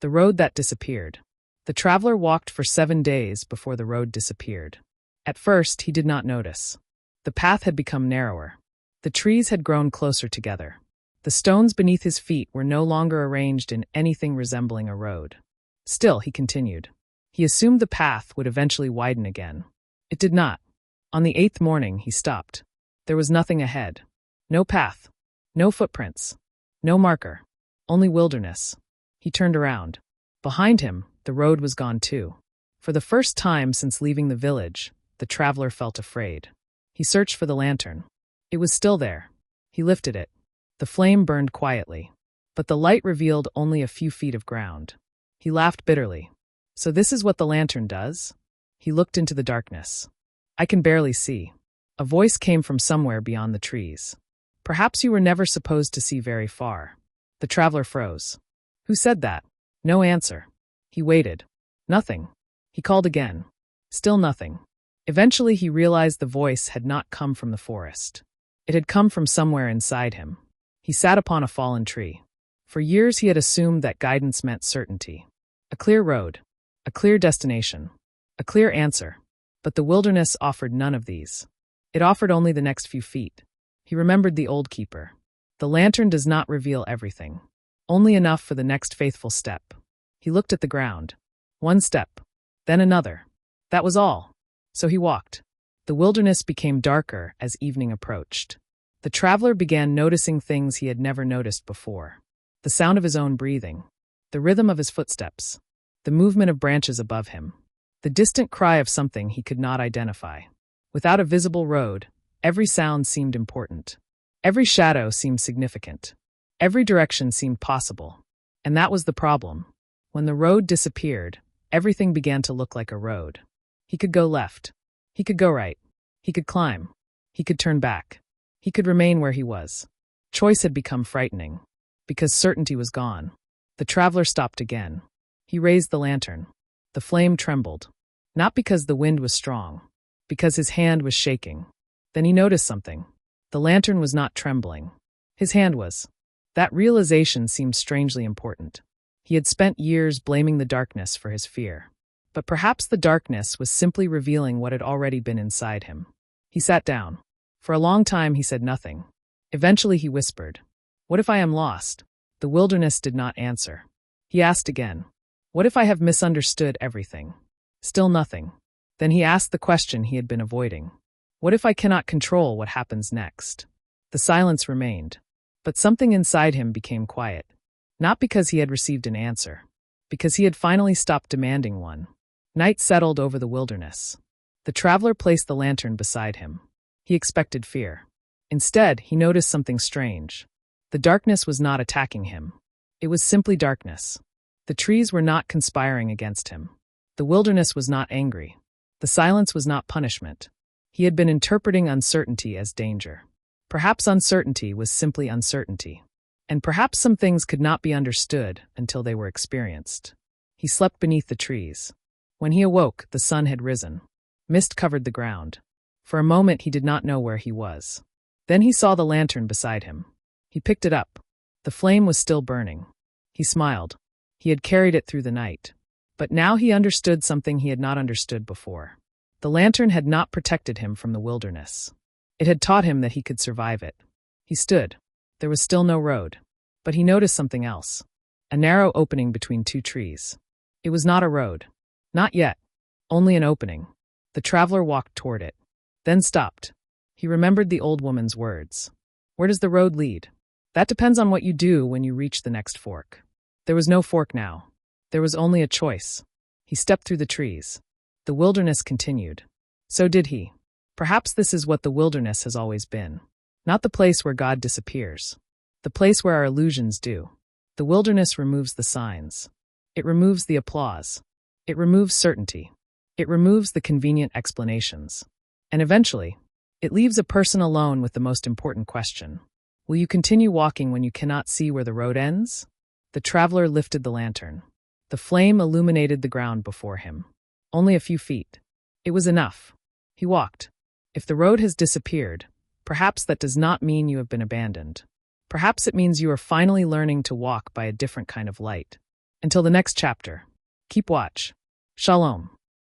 The road that disappeared. The traveler walked for 7 days before the road disappeared. At first, he did not notice. The path had become narrower. The trees had grown closer together. The stones beneath his feet were no longer arranged in anything resembling a road. Still, he continued. He assumed the path would eventually widen again. It did not. On the 8th morning, he stopped. There was nothing ahead. No path. No footprints. No marker. Only wilderness. He turned around. Behind him, the road was gone too. For the first time since leaving the village, the traveler felt afraid. He searched for the lantern. It was still there. He lifted it. The flame burned quietly, but the light revealed only a few feet of ground. He laughed bitterly. So this is what the lantern does? He looked into the darkness. I can barely see. A voice came from somewhere beyond the trees. Perhaps you were never supposed to see very far. The traveler froze. Who said that? No answer. He waited. Nothing. He called again. Still nothing. Eventually he realized the voice had not come from the forest. It had come from somewhere inside him. He sat upon a fallen tree. For years he had assumed that guidance meant certainty. A clear road. A clear destination. A clear answer. But the wilderness offered none of these. It offered only the next few feet. He remembered the old keeper. The lantern does not reveal everything. Only enough for the next faithful step. He looked at the ground. One step. Then another. That was all. So he walked. The wilderness became darker as evening approached. The traveler began noticing things he had never noticed before. The sound of his own breathing. The rhythm of his footsteps. The movement of branches above him. The distant cry of something he could not identify. Without a visible road, every sound seemed important. Every shadow seemed significant. Every direction seemed possible. And that was the problem. When the road disappeared, everything began to look like a road. He could go left. He could go right. He could climb. He could turn back. He could remain where he was. Choice had become frightening. Because certainty was gone. The traveler stopped again. He raised the lantern. The flame trembled. Not because the wind was strong. Because his hand was shaking. Then he noticed something. The lantern was not trembling. His hand was. That realization seemed strangely important. He had spent years blaming the darkness for his fear. But perhaps the darkness was simply revealing what had already been inside him. He sat down. For a long time he said nothing. Eventually he whispered, "What if I am lost?" The wilderness did not answer. He asked again, "What if I have misunderstood everything?" Still nothing. Then he asked the question he had been avoiding. "What if I cannot control what happens next?" The silence remained. But something inside him became quiet. Not because he had received an answer. Because he had finally stopped demanding one. Night settled over the wilderness. The traveler placed the lantern beside him. He expected fear. Instead, he noticed something strange. The darkness was not attacking him. It was simply darkness. The trees were not conspiring against him. The wilderness was not angry. The silence was not punishment. He had been interpreting uncertainty as danger. Perhaps uncertainty was simply uncertainty. And perhaps some things could not be understood until they were experienced. He slept beneath the trees. When he awoke, the sun had risen. Mist covered the ground. For a moment he did not know where he was. Then he saw the lantern beside him. He picked it up. The flame was still burning. He smiled. He had carried it through the night. But now he understood something he had not understood before. The lantern had not protected him from the wilderness. It had taught him that he could survive it. He stood. There was still no road. But he noticed something else. A narrow opening between two trees. It was not a road. Not yet. Only an opening. The traveler walked toward it. Then stopped. He remembered the old woman's words. Where does the road lead? That depends on what you do when you reach the next fork. There was no fork now. There was only a choice. He stepped through the trees. The wilderness continued. So did he. Perhaps this is what the wilderness has always been. Not the place where God disappears. The place where our illusions do. The wilderness removes the signs. It removes the applause. It removes certainty. It removes the convenient explanations. And eventually, it leaves a person alone with the most important question. Will you continue walking when you cannot see where the road ends? The traveler lifted the lantern. The flame illuminated the ground before him. Only a few feet. It was enough. He walked. If the road has disappeared, perhaps that does not mean you have been abandoned. Perhaps it means you are finally learning to walk by a different kind of light. Until the next chapter, keep watch. Shalom.